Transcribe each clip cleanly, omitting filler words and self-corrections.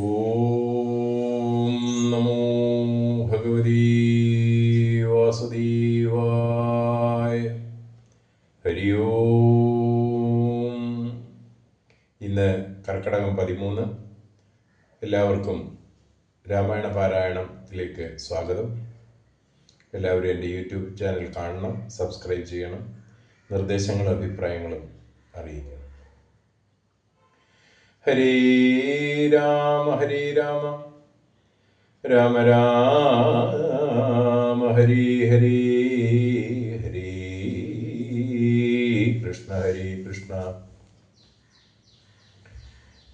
ഓം നമോ ഭഗവതി വാസുദേവായ. ഹരി ഓം. ഇന്ന് കർക്കടകം 13. എല്ലാവർക്കും രാമായണ പാരായണത്തിലേക്ക് സ്വാഗതം. എല്ലാവരും എൻ്റെ യൂട്യൂബ് ചാനൽ കാണണം, സബ്സ്ക്രൈബ് ചെയ്യണം, നിർദ്ദേശങ്ങളും അഭിപ്രായങ്ങളും അറിയിക്കണം. ഹരേ രാമ ഹരേ രാമ രാമ രാമ ഹരേ ഹരേ ഹരേ കൃഷ്ണ ഹരേ കൃഷ്ണ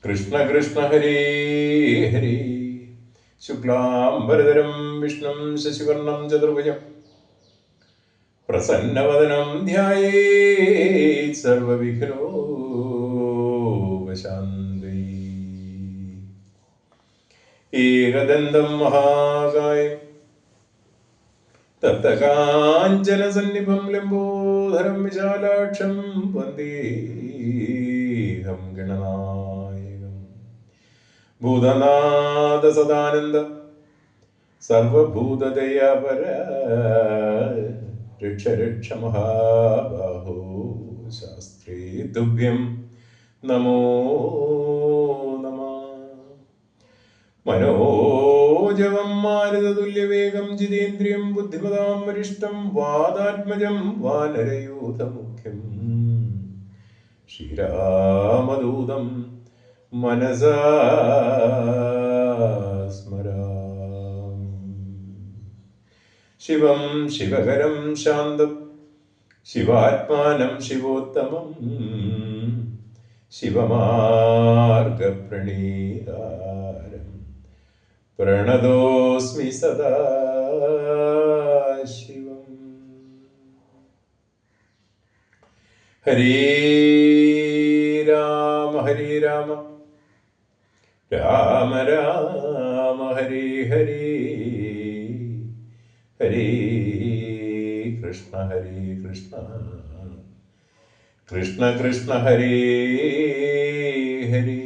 കൃഷ്ണ കൃഷ്ണ ഹരേ ഹരേ. ശുക്ലാംബരധരം വിഷ്ണും ശശിവർണം ചതുർഭുജം പ്രസന്നവദനം ധ്യായേത് സർവവിഘ്നോപശാന്തയേ. ഏകദന്തം മഹാകായം തപ്തകാഞ്ചനസന്നിഭം ലംബോദരം വിശാലാക്ഷം വന്ദേഹം ഗണനായകം. ഭൂതനാഥ സദാനന്ദ സർവഭൂതദയാപര രക്ഷ രക്ഷ മഹാബാഹോ ശാസ്ത്രേ തുഭ്യം നമോ നമഃ. മനോജവം മാരുതതുല്യവേഗം ജിതേന്ദ്രിയം ബുദ്ധിമതാം വരിഷ്ഠം വാതാത്മജം വാനരയൂഥമുഖ്യം ശ്രീരാമദൂതം മനസാ സ്മരാമി. ശിവം ശിവകരം ശാന്തം ശിവാത്മാനം ശിവോത്തമം ശിവമാർഗപ്രണീതാരം പ്രണതോസ്മി സദാ ശിവം. ഹരേ രാമ ഹരേ രാമ രാമ രാമ ഹരേ ഹരേ ഹരേ കൃഷ്ണ ഹരേ കൃഷ്ണ കൃഷ്ണ കൃഷ്ണ ഹരേ ഹരേ.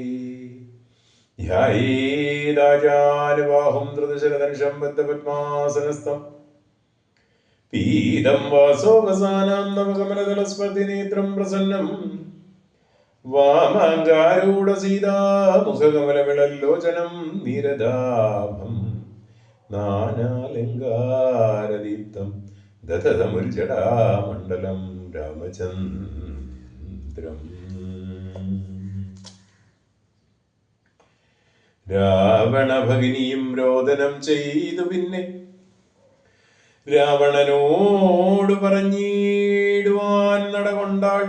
ധ്യായേദാചാര്യബാഹും ധൃതശരധനുഷം ബദ്ധപദ്മാസനസ്ഥം പീതം വാസോപസാനം നവകമലദളസ്പർദ്ധിനേത്രം പ്രസന്നം വാമാങ്കാരൂഢസീതാമുഖകമലവിളല്ലോചനം നീരദാഭം നാനാലങ്കാരദീപ്തം ദധതമുർജടാമണ്ഡലം രാമചന്ദ്രം. രാവണഭഗിനിയും രോദനം ചെയ്തു പിന്നെ രാവണനോട് പറഞ്ഞിടുവാൻ നടകൊണ്ടാൾ.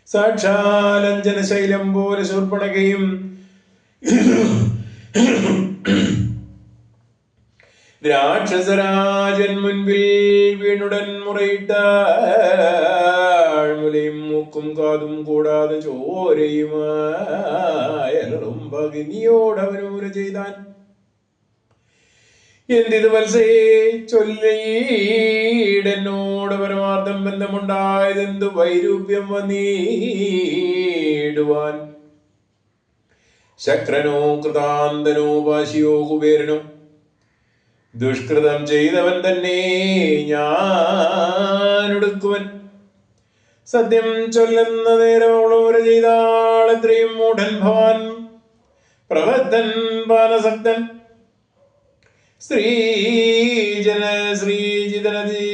സാക്ഷാലഞ്ജന ശൈലം പോലെ ശൂർപ്പണകയും രാക്ഷസരാജൻ മുൻപിൽ വീണുടൻ മുറയിട്ടാഴ്മുലയും മൂക്കും കാതും കൂടാതെ ചോരയുമായലറും ഭഗിനിയോടവനൂര ചെയ്താൻ. എന്തിത് വത്സയെ ചൊല്ലീടെന്നോട് പരമാർത്ഥം ബന്ധമുണ്ടായതെന്തു വൈരൂപ്യം വന്നീടുവാൻ. ശക്രനോ കൃതാന്തനോ വാശിയോ കുബേരനോ ദുഷ്കൃതം ചെയ്തവൻ തന്നെ ഞാനൊടുക്കുവൻ. സത്യം ചൊല്ലുന്ന നേരം അവളോര ചെയ്താൾ എത്രയും മൂഢൻ ഭവാൻ പ്രബദ്ധൻ ബാലസക്തൻ ശ്രീജിതനദീ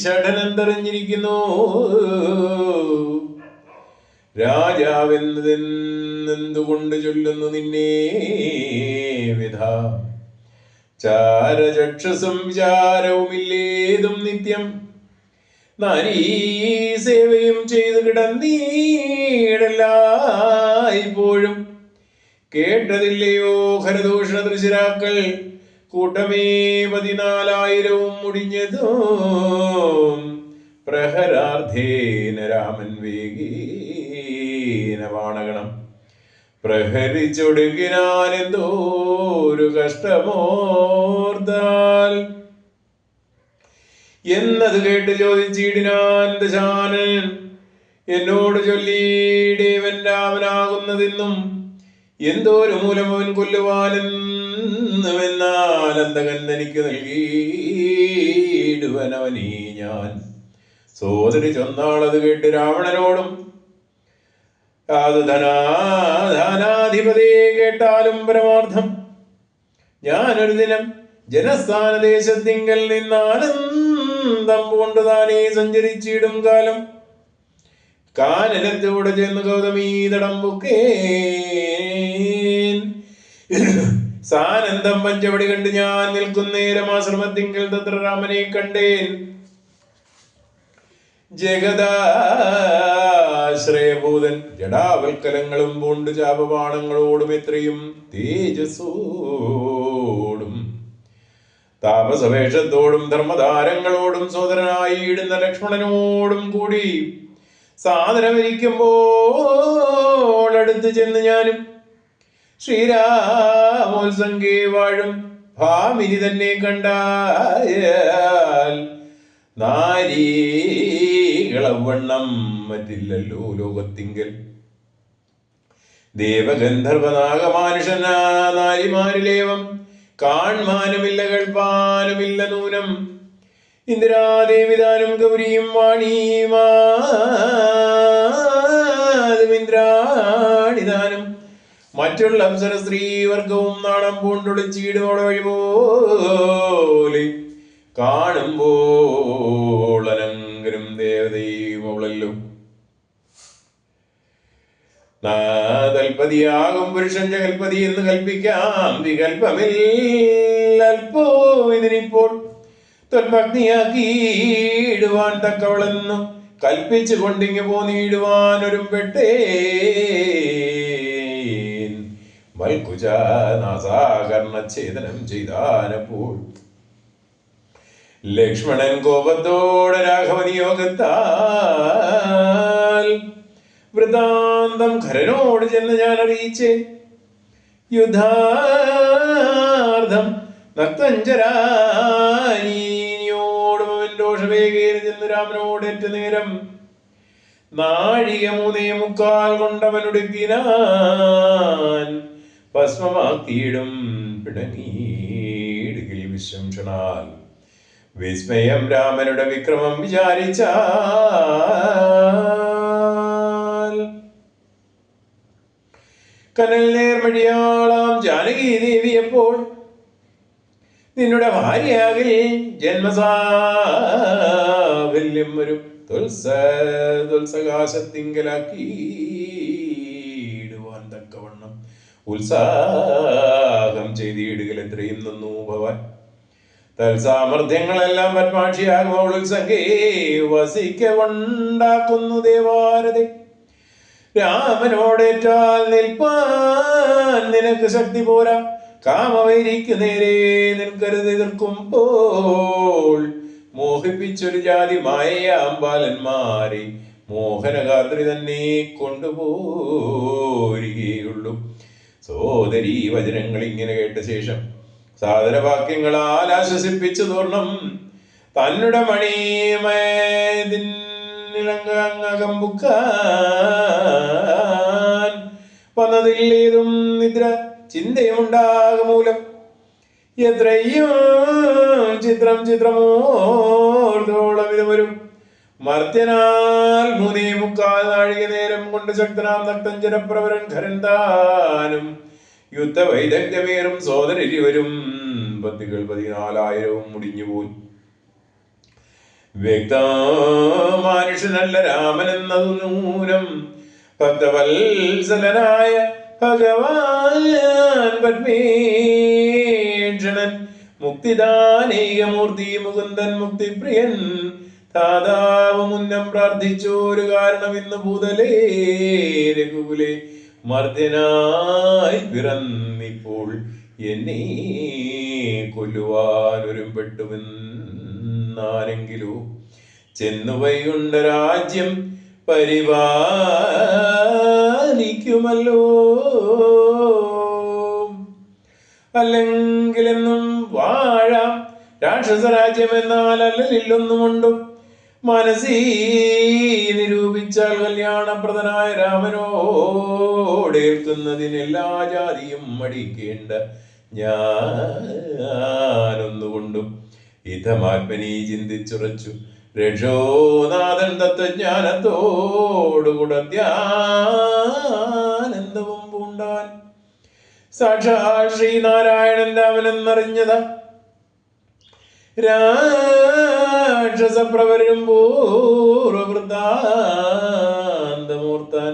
ഷഠനെന്തറിഞ്ഞിരിക്കുന്നു. രാജാവെന്നതെന്തുകൊണ്ട് ചൊല്ലുന്നു നിന്നെ വിധ ചാരചക്ഷുസും വിചാരവുമില്ലേതും നിത്യം നാരീ സേവയും ചെയ്തു കിടന്നീടല്ലായ്പോഴും. കേട്ടതില്ലയോ ഖരദൂഷണ തൃശിരാക്കൾ കൂട്ടമേ 14,000 മുടിഞ്ഞതും പ്രഹരാർദ്ധേന രാമൻ വേഗീന ബാണഗണം പ്രഹരിച്ചൊടുക്കിനാൻ എന്തോരു കഷ്ടമോർത്താൽ. എന്നത് കേട്ട് ചോദിച്ചിടിനാൻ ദശാനൻ എന്നോട് ചൊല്ലിയിടേവൻ രാമനാകുന്നതെന്നും എന്തോരു മൂലം അവൻ കൊല്ലുവാനെന്നുമെന്നാൽ അന്തകൻ തനിക്ക് നൽകിയിടുവനവനീ ഞാൻ. സോദരി ചൊന്നാളത് കേട്ട് രാവണനോടും, അത് ധനാധിപതിയെ കേട്ടാലും പരമാർത്ഥം. ഞാനൊരു ദിനം ജനസ്ഥാനദേശത്തിങ്കൽ നിന്നാനന്ദം കൊണ്ട് താനേ സഞ്ചരിച്ചിടും കാലം കാനനത്തോടെ ചെന്ന് ഗൗതമീതടം പൊക്കേൻ. സാനന്ദം പഞ്ചവടി കണ്ട് ഞാൻ നിൽക്കുന്നേരം ആശ്രമത്തിങ്കൽ തത്ര രാമനെ കണ്ടേൻ. ജഗദാശ്രയഭൂതൻ ജടാവൽക്കലങ്ങളും പൂണ്ട് ചാപബാണങ്ങളോടും എത്രയും തേജസ്സോടും താപസവേഷത്തോടും ധർമ്മധാരങ്ങളോടും സോദരനായിടുന്ന ലക്ഷ്മണനോടും കൂടി സാദരമിരിക്കുമ്പോൾ അടുത്ത് ചെന്ന് ഞാനും ശ്രീരാമോത്സംഗേ വാഴും ഭാമിനി തന്നെ കണ്ടാൽ നാരീകളവണ്ണം മറ്റില്ലല്ലോ ലോകത്തിങ്കൽ. ദേവഗന്ധർവനാഗമാനുഷന നാരിമാരിലേവം കാൺമാനുമില്ല കേൾപ്പാനുമില്ല നൂനം. ഇന്ദിരാദേവിദാനും ഗൗരിയും വാണിമാതുമിന്ദ്രാണിദാനും മറ്റുള്ള അപ്സര സ്ത്രീവർഗവും നാണം പൂണ്ടൊളിച്ചീടുമോടെ വഴി പോലെ കാണുമ്പോൾ അനങ്കരും ദേവതയും അവളല്ലോ. നാൽപ്പതിയാകും പുരുഷൻ ജഗൽപതി എന്ന് കൽപ്പിക്കാം വികൽപ്പമില്ലൽപ്പോ ഇതിനിപ്പോൾ തൊൽഭഗ്നിയാക്കിയിടുവാൻ തക്കവളെന്നു കൽപ്പിച്ചു കൊണ്ടിങ്ങു പോന്നിടുവാൻ ഒരുമ്പെട്ടേൻ. മൽക്കുജ നാസാകർണച്ഛേദനം ചെയ്താനപ്പോൾ ലക്ഷ്മണൻ കോപത്തോടെ രാഘവനിയോഗത്താൽ വൃത്താന്തം ഖരനോട് ചെന്ന് ഞാൻ അറിയിച്ചേ. യുദ്ധാർത്ഥം നക്തഞ്ചരാനീനിയോടും അവൻ രോഷവേഗേന ചെന്ന് രാമനോടേറ്റ നേരം നാഴിക 3:45 കൊണ്ടവനുടുക്കിനാൻ ഭസ്മമാക്കിയിടും പിണങ്ങിയിടുകിൽ വിശംഷണാൽ. വിസ്മയം രാമനുടെ വിക്രമം വിചാരിച്ചാൽ കനൽ നേർമഴിയാളാം ജാനകി ദേവിയപ്പോൾ നിന്നുടെ ഭാര്യയാകിൽ ജന്മസാഫല്യം വരും തുൽസകാശത്തിങ്കലാക്കിയിടുവാൻ തക്കവണ്ണം ഉത്സാഹം ചെയ്തിടുകൽ എത്രയും നന്നു ഭവാൻ. തൽസാമർഥ്യങ്ങളെല്ലാം പത്മാക്ഷിയാകും അവൾ ഉത്സംഗേ വസിക്കൊണ്ടാക്കുന്നു ദേവാരതെ. രാമനോടേറ്റാൽ നിൽപ്പാൻ നിനക്ക് ശക്തി പോരാ. കാമവൈരിക്കു നേരെ നിൽക്കരുത് എതിർക്കുമ്പോൾ മോഹിപ്പിച്ചൊരു ജാതി മായയാം ബാലന്മാരെ മോഹനഗാത്രി തന്നെ കൊണ്ടുപോരുകയുള്ളൂ. സോദരീ വചനങ്ങൾ ഇങ്ങനെ കേട്ട ശേഷം സാദരവാക്യങ്ങളാൽ ആശ്വസിപ്പിച്ചു തോർണം തന്നുടെ മണിമേതിലങ്കമ്പുക്കാൻ വന്നതില്ലേതും നിദ്ര ചിന്തയുണ്ടാകുമൂലം. എത്രയും ചിത്രമോർത്തോളം ഇത് വരും. മർത്യനാൽ 3:45 നാഴിക നേരം കൊണ്ട് ശക്തനാം നക്തഞ്ചരപ്രവരൻ ഖരൻ താനും യുദ്ധവൈദഗ്ധ്യമേറും സോദരരിവരും പത്തികൾ 14,000 മുടിഞ്ഞുപോയി. വ്യക്തമാനുഷനല്ല രാമനെന്നതു നൂനം ഭക്തവത്സലനായ ഭഗവാൻ പത്മേക്ഷണൻ മുക്തിദാനൈകമൂർത്തി മുകുന്ദൻ മുക്തിപ്രിയൻ ദാതാവ് മുന്നം പ്രാർത്ഥിച്ചോരു കാരണം ഇന്ന് ഭൂതലേ രഘുകുലേ മർദ്ദനായി പിറന്നിപ്പോൾ എന്നെ കൊല്ലുവാനൊരുമ്പെട്ടുവെന്നാരെങ്കിലോ ചെന്നു വൈകുണ്ഠ രാജ്യം പരിപാലിക്കുമല്ലോ. അല്ലെങ്കിലെന്നും വാഴാം രാക്ഷസരാജ്യം എന്നാൽ അല്ലലില്ലൊന്നുമുണ്ടും മനസീ നിരൂപിച്ചാൽ കല്യാണപ്രദനായ രാമനോടേൽക്കുന്നതിന് എല്ലാ ജാതിയും മടിക്കേണ്ട ഞാനൊന്നുകൊണ്ടും ഇതമാത്മനി ചിന്തിച്ചുറച്ചു. രക്ഷോനാഥൻ തത്വജ്ഞാനത്തോടുകൂടെ ധ്യാനന്ദവും പൂണ്ടാൻ. സാക്ഷാൽ ശ്രീനാരായണൻ രാമനെന്നറിഞ്ഞത രാക്ഷസപ്രവരും പൂർവവൃത്താന്തമൂർത്താൻ.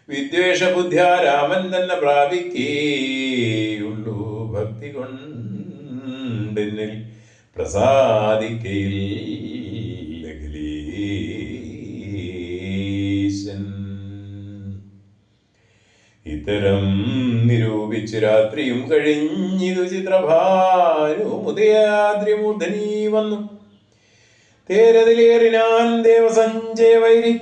വിദ്വേഷബുദ്ധ്യാ രാമൻ തന്നെ പ്രാപിക്കേയുള്ളൂ. ഭക്തി കൊണ്ടെന്നിൽ പ്രസാദിക്കയിൽ അഖിലേശൻ. ഇത്തരം നിരൂപിച്ചു രാത്രിയും കഴിഞ്ഞിതു ചിത്രഭാനുമുദയാദ്രിമൂർധനീ വന്നു. തേരതിലേറിനാൻ ദേവസഞ്ജയ വൈരി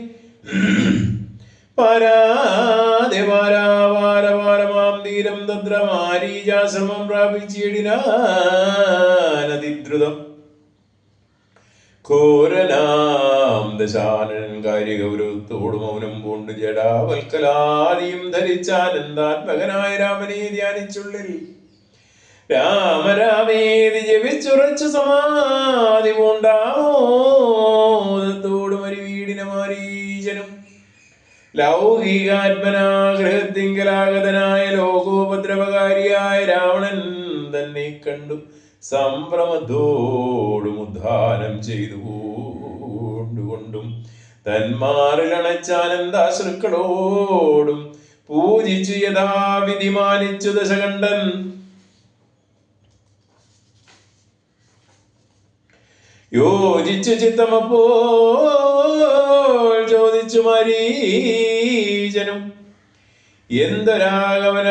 പാരാതിവാരാവാരവാരമാം തീരം തത്ര മാരീജാശ്രമം പ്രാപിച്ചിടിനാനതിദ്രുതം. ഘോരനാം ദശാനൻ കാര്യഗൗരവത്തോട് മൗനം പൂണ്ട് ജടാവൽക്കലാദിയും ധരിച്ചാനന്ദാത്മകനായ രാമനെ ധ്യാനിച്ചുള്ളിൽ രാമരാമേതി ജപിച്ചുറച്ചു സമാധി പൂണ്ടാമോദത്തോട് മരുവീടിന മാരീചനും. ലൗകികാത്മനാഗ്രഹത്തിങ്കലാഗതനായ ലോകോപദ്രവകാരിയായ രാവണൻ തന്നെ കണ്ടു സംഭ്രമത്തോടും ഉദ്ധാനം ചെയ്തുകൊണ്ടും തന്മാറിലണച്ചാനന്ദാശ്രുക്കളോടും പൂജിച്ചു യഥാവിധി മാനിച്ചു ദശകണ്ഠൻ. യോജിച്ചു ചിത്തമപ്പോൾ ചോദിച്ചു മരീചനും. എന്തൊരാഗമന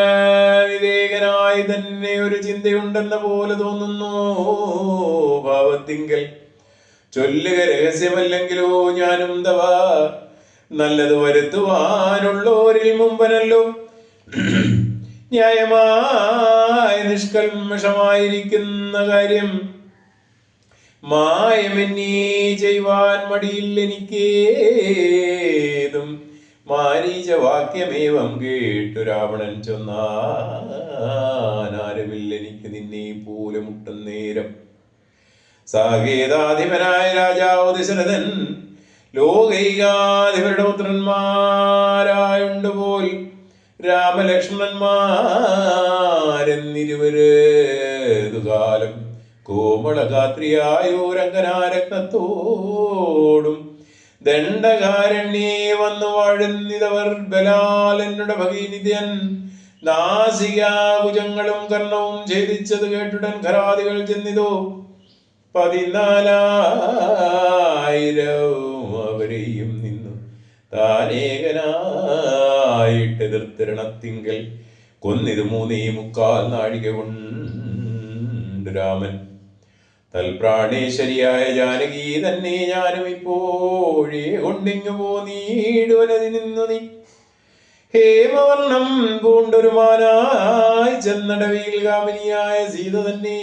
വിവേകനായി തന്നെ ഒരു ചിന്തയുണ്ടെന്ന പോലെ തോന്നുന്നു ഭാവത്തിങ്കൽ. ചൊല്ലുക രഹസ്യമല്ലെങ്കിലോ ഞാനും തവ നല്ലത് വരുത്തുവാനുള്ളോരിൽ മുമ്പനല്ലോ. ന്യായമായി നിഷ്കൽമഷമായിരിക്കുന്ന കാര്യം മായമെന്നീ ചെയ്യുവാൻ മടിയില്ലെനിക്കേതും. മാരീചവാക്യമേവം കേട്ടു രാവണൻ ചൊന്നാനാരുമില്ലെനിക്ക് നിന്നെ പോലെ മുട്ടുന്നേരം. സാകേതാധിപനായ രാജാവ് ദശരഥൻ ലോകൈകാധിപരുടെ പുത്രന്മാരായുണ്ടുപോൽ രാമലക്ഷ്മണന്മാരെന്നിരുവരേതുകാലം കോമളഗാത്രിയായോരങ്കനാരത്നത്തോടും ദണ്ഡകാരണ്യേ വന്നു വാഴുന്നിതവർ ബലാൽ എന്നുടെ ഭഗീനിത്യൻ. നാസികാകുജങ്ങളും കർണവും ഛേദിച്ചത് കേട്ടുടൻ ഖരാദികൾ ചെന്നിതോ 14,000 അവരെയും നിന്നു താനേകനായിട്ട് എതിർത്തിരണത്തിങ്കൽ കൊന്നിത് 3.25 നാഴിക കൊണ്ട് രാമൻ. തൽപ്രാണേശ്വരിയായ ജാനകി തന്നെ ഞാനും ഇപ്പോഴേ കൊണ്ടിങ്ങു പോന്നീടുവനതി നിന്നു നീ. ഹേമവർണം പൂണ്ടൊരു മാനായി ചെന്നടവിയിൽ കാമിനിയായ സീത തന്നെ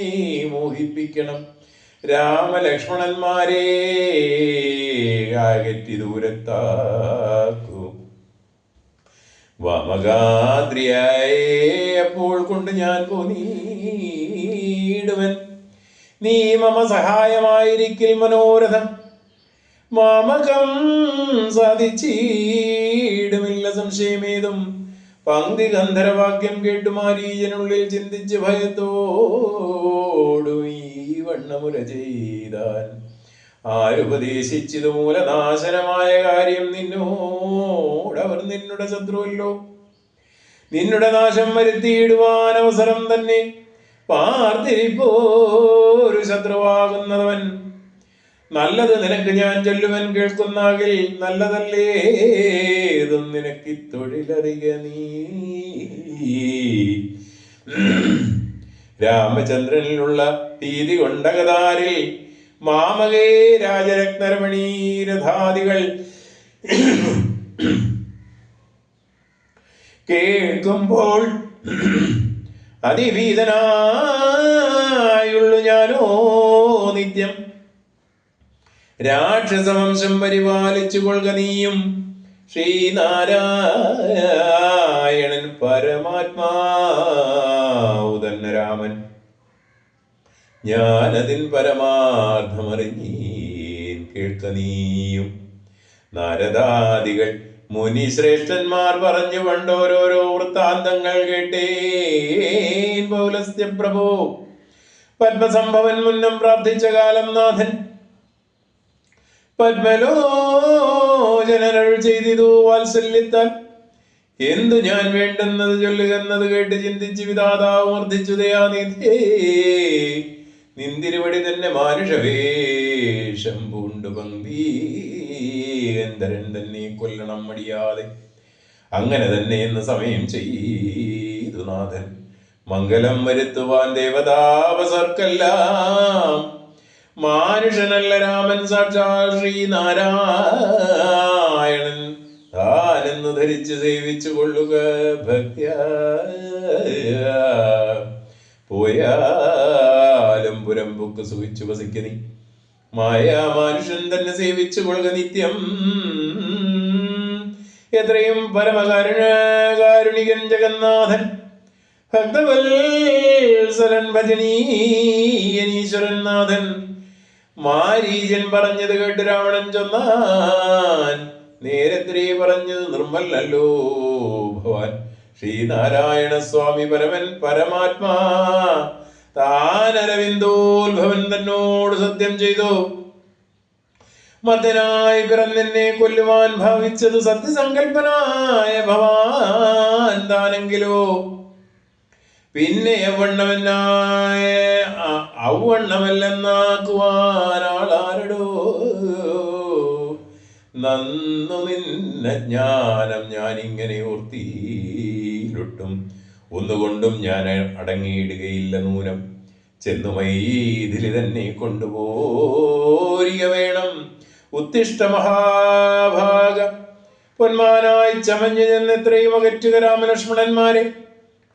മോഹിപ്പിക്കണം. രാമലക്ഷ്മണന്മാരെ അകറ്റി ദൂരത്താക്കൂ. വാമഗാദ്രിയായ അപ്പോൾ കൊണ്ട് ഞാൻ പോന്നീടുവൻ. നീ മമ സഹായമായിരിക്കിൽ മനോരഥം മാമകം സാധിച്ചിടുമില്ല സംശയമേതും. പങ്ക്തി ഗന്ധർവാക്യം കേട്ടു മാരീചനുള്ളിൽ ചിന്തിച്ച് ഭയത്തോടു ഈ വണ്ണമുര ചെയ്താൻ. ആരുപദേശിച്ചതു മൂലനാശനമായ കാര്യം നിന്നോടവർ നിന്നുടെ ശത്രുവല്ലോ. നിന്നുടെ നാശം വരുത്തിയിടുവാൻ അവസരം തന്നെ പാർത്തിരിപ്പോരു ശത്രുവാകുന്നവൻ. നല്ലത് നിനക്ക് ഞാൻ ചൊല്ലുവൻ കേൾക്കുന്നാകിൽ നല്ലതല്ലേതും നിനക്ക് തൊഴിലറിക നീ. രാമചന്ദ്രനിലുള്ള ഭീതി കൊണ്ടകതാരിൽ മാമകേ രാജരത്നരമണീരഥാദികൾ കേൾക്കുമ്പോൾ അതിഭീതനായുള്ളു ഞാനോ നിത്യം. രാക്ഷസവംശം പരിപാലിച്ചു കൊള്ളുക നീയും. ശ്രീനാരായണൻ പരമാത്മാവു തന്നെ രാമൻ. ഞാനതിൻ പരമാർത്ഥമറിഞ്ഞീൻ കേൾക്ക നീയും. നാരദാദികൾ മുനിശ്രേഷ്ഠന്മാർ പറഞ്ഞു പണ്ടോരോരോ വൃത്താന്തങ്ങൾ കേട്ടേൻ. പൗലസ്ത്യ പ്രഭോ പത്മസംഭവൻ മുന്നം പ്രാർത്ഥിച്ച കാലം നാഥൻ പത്മലോചനകൾ ചെയ്തിതു വാത്സല്യത്താൽ. എന്തു ഞാൻ വേണ്ടുന്നത് ചൊല്ലുകെന്നത് കേട്ട് ചിന്തിച്ച് വിധാതാവ് വർദ്ധിച്ചു ദയാനിധേ. നിന്തിരുവടി തന്നെ മാനുഷവേഷം പൂണ്ടു പങ്കീന്തരൻ തന്നെ കൊല്ലണം മടിയാതെ. അങ്ങനെ തന്നെ എന്ന് സമയം ചെയ്തു നാഥൻ. മംഗലം വരുത്തുവാൻ ദേവതാപസർക്കെല്ലാം മാനുഷനല്ല രാമൻ സാക്ഷാൽ ശ്രീനാരായണൻ താനെന്ന് ധരിച്ച് സേവിച്ചു കൊള്ളുക ഭക്യ. പോയാലും പുരമ്പുക്ക് സുഖിച്ചു വസിക്ക നീ. മായാമാനുഷൻ തന്നെ സേവിച്ചു കൊള്ളുക നിത്യം. എത്രയും പരമകാരുണികൻ ജഗന്നാഥൻ ഭക്തവത്സരൻ ഭജനീയനീശ്വരൻ നാഥൻ. മാരീചൻ പറഞ്ഞത് കേട്ട് രാവണൻ ചൊന്നാൻ. നേരത്രേ പറഞ്ഞത് നിർമ്മലല്ലോ ഭവാൻ. ശ്രീനാരായണ സ്വാമി പരമൻ പരമാത്മാ താൻ അരവിന്ദോത്ഭവൻ തന്നോട് സത്യം ചെയ്തു. മർദ്ദനായി പിറന്നെന്നെ കൊല്ലുവാൻ ഭാവിച്ചത് സത്യസങ്കല്പനായ ഭവാൻ താനെങ്കിലോ പിന്നെ ഔവണ്ണമല്ലെന്നാക്കുവാനാളാരടോ. നന്നു നിന്ന ജ്ഞാനം ഞാനിങ്ങനെ ഓർത്തിയിലൊട്ടും ഒന്നുകൊണ്ടും ഞാൻ അടങ്ങിയിടുകയില്ല നൂനം. ചെന്നു മൈഥിലി തന്നെ കൊണ്ടുപോരിക വേണം. ഉത്തിഷ്ട മഹാഭാഗ പൊന്മാനായി ചമഞ്ഞു ചെന്നെത്രയും അകറ്റുക രാമലക്ഷ്മണന്മാരെ.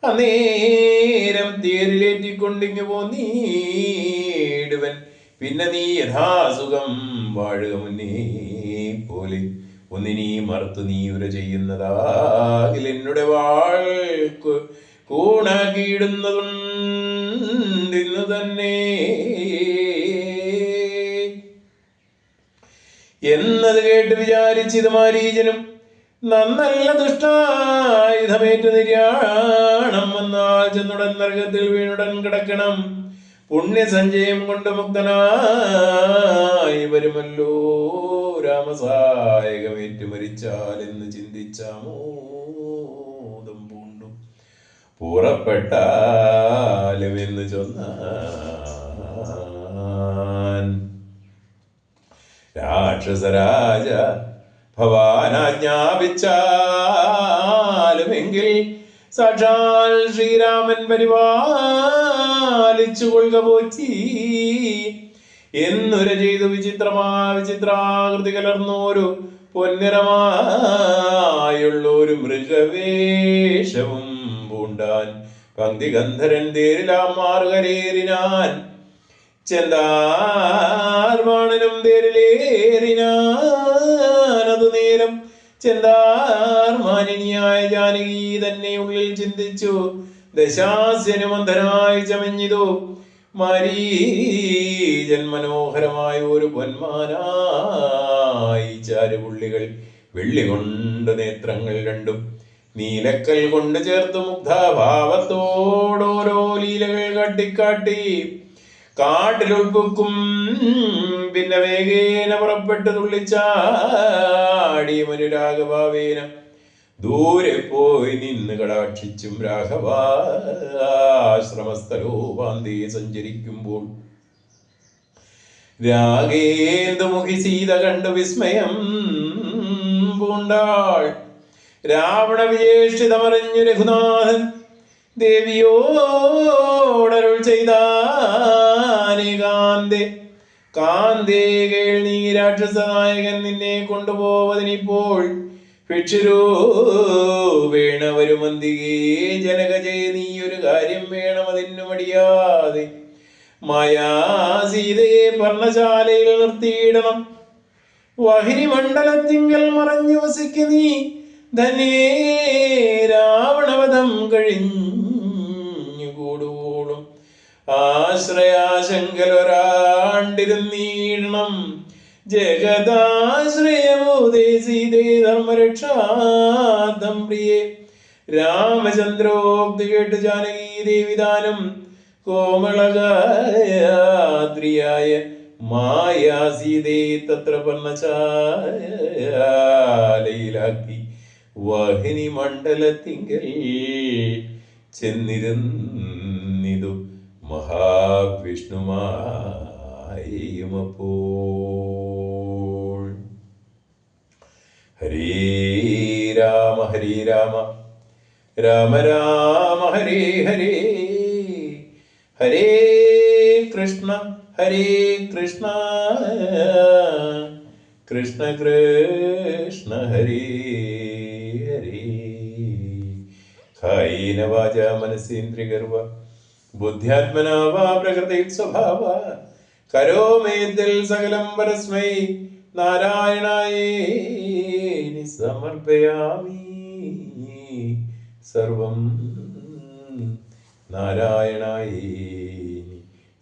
അന്നേരം തേരിലേറ്റിക്കൊണ്ടിങ്ങു പോന്നീടുവൻ. പിന്നെ നീ യഥാസുഖം വാഴുക മുന്നേ പോലെ. ഒന്നിനീ മറുത്തു നീ ഉര ചെയ്യുന്നതാകിൽ എന്നുടെ വാൾ കൂണാക്കിയിടുന്നതുണ്ടിന്നു തന്നെ എന്നത് കേട്ട് വിചാരിച്ചിത് മാരീചനും. നന്നല്ല ദുഷ്ടായുധമേറ്റു നിര്യാണം വന്നാൽ ചെന്നുടൻ നരകത്തിൽ വീണുടൻ കിടക്കണം. പുണ്യസഞ്ചയം കൊണ്ട് മുക്തനായി വരുമല്ലോ. രാമസായകമേറ്റു മരിച്ചാൽ എന്ന് ചിന്തിച്ചാമോദം പൂണ്ടു പുറപ്പെട്ടാലും എന്ന് ചൊന്നാൻ. രാക്ഷസരാജ ഭവാനാജ്ഞാപിച്ചാലുമെങ്കിൽ സാക്ഷാൽ ശ്രീരാമൻ പരിപാലിച്ചു കൊള്ളുക പോറ്റി എന്നുര ചെയ്തു. വിചിത്രാകൃതി കലർന്നോരു പൊന്നിറമായുള്ളൊരു മൃഗവേഷവും പൂണ്ടാൻ. പങ്ക്തിഗന്ധരൻ തേരിലാം മാറുകരേറിനാൻ. ചെന്താർവാണനും തേരിലേറിനാനതു നേരം. ചെന്താർ മാനിനിയായ ജാനകി തന്നെ ഉള്ളിൽ ചിന്തിച്ചു. ദശാസ്യനുമന്ധനായി ചമഞ്ഞിതു മാരീചൻ. മനോഹരമായ ഒരു പൊന്മാനായി ചാരുപുള്ളികൾ വെള്ളി കൊണ്ട് നേത്രങ്ങൾ രണ്ടും നീലക്കൽ കൊണ്ട് ചേർത്ത് മുഗ്ധാഭാവത്തോടോരോ ലീലകൾ കാട്ടിക്കാട്ടി കാട്ടിലുൾപ്പുക്കും. പിന്നെ വേഗേന പുറപ്പെട്ട് തുള്ളിച്ചാടി മനുരാഘവാവേന ദൂരെ പോയി നിന്ന് കടാക്ഷിച്ചും രാഘവാശ്രമസ്ഥലോപാന്തേ സഞ്ചരിക്കുമ്പോൾ രാഗേന്ദുമുഖി സീത കണ്ടു വിസ്മയം പൂണ്ടാൾ. രാവണ വിജേഷിതമറിഞ്ഞു രഘുനാഥൻ ദേവിയോടരുൾ ചെയ്താനേ. കാന്തേ കേൾ നീ രാക്ഷസനായകൻ നിന്നെ കൊണ്ടുപോവതിനിപ്പോൾ ഭിക്ഷുരൂപേണ വരുമന്തികേ. ജനകജയ നീ ഒരു കാര്യം വേണം അതിനു മടിയാതെ. മായാസീതയെ പർണശാലയിൽ നിർത്തിയിടണം. വഹിനി മണ്ഡലത്തിങ്കൽ മറഞ്ഞു വസിക്കു നീ ധന്യേ, രാവണവധം കഴിഞ്ഞുകൂടുകൂടും. ആശ്രയാശങ്കലൊരാണ്ടിരുന്നീടണം. ജഗദാശ്രയമോദേ സീതേ ധർമ്മരക്ഷാർത്ഥം പ്രിയേ. രാമചന്ദ്രോക്തി കേട്ട് ജാനകീ ദേവിദാനം കോമളഗാത്രിയായ മായാസീതേ തത്ര പർണശാലയിലാക്കി വഹിനി മണ്ഡലത്തിങ്കൽ ചെന്നിരുന്നിതു മഹാവിഷ്ണുമായുമപ്പോൾ. ഹരേ രാമ ഹരേ രാമ രാമ രാമ ഹരേ ഹരേ, ഹരേ കൃഷ്ണ കൃഷ്ണ കൃഷ്ണ ഹരേ ഹരേ. കായേന വാചാ മനസേന്ദ്രിയർവ ബുദ്ധ്യാത്മനാ വാ പ്രകൃതി സ്വഭാവ കരോമേതിൽ സകലം പരസ്മൈ നാരായണായേതി സമർപ്പയാമി. സർവം നാരായണായേതി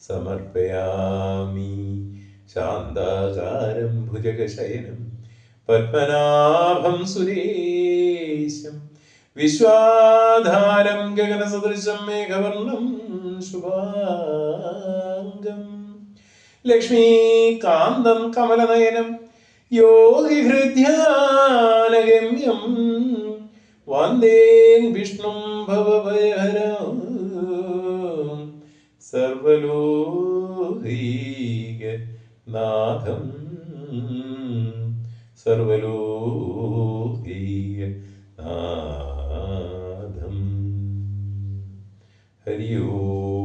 സമർപ്പയാമി. ശാന്താകാരം ഭുജഗശയനം പത്മനാഭം സുരേശം വിശ്വാധാരം ഗഗനസദൃശം മേഘവർണം ശുഭാംഗം ലക്ഷ്മീകാന്തം കമലനയനം യോഗിഹൃദ്യാനഗമ്യം വന്ദേ വിഷ്ണും ഭവഭയഹരം സർവലോകൈകനാഥം സർവലോകൈകനാഥം. ഹരി ഓം.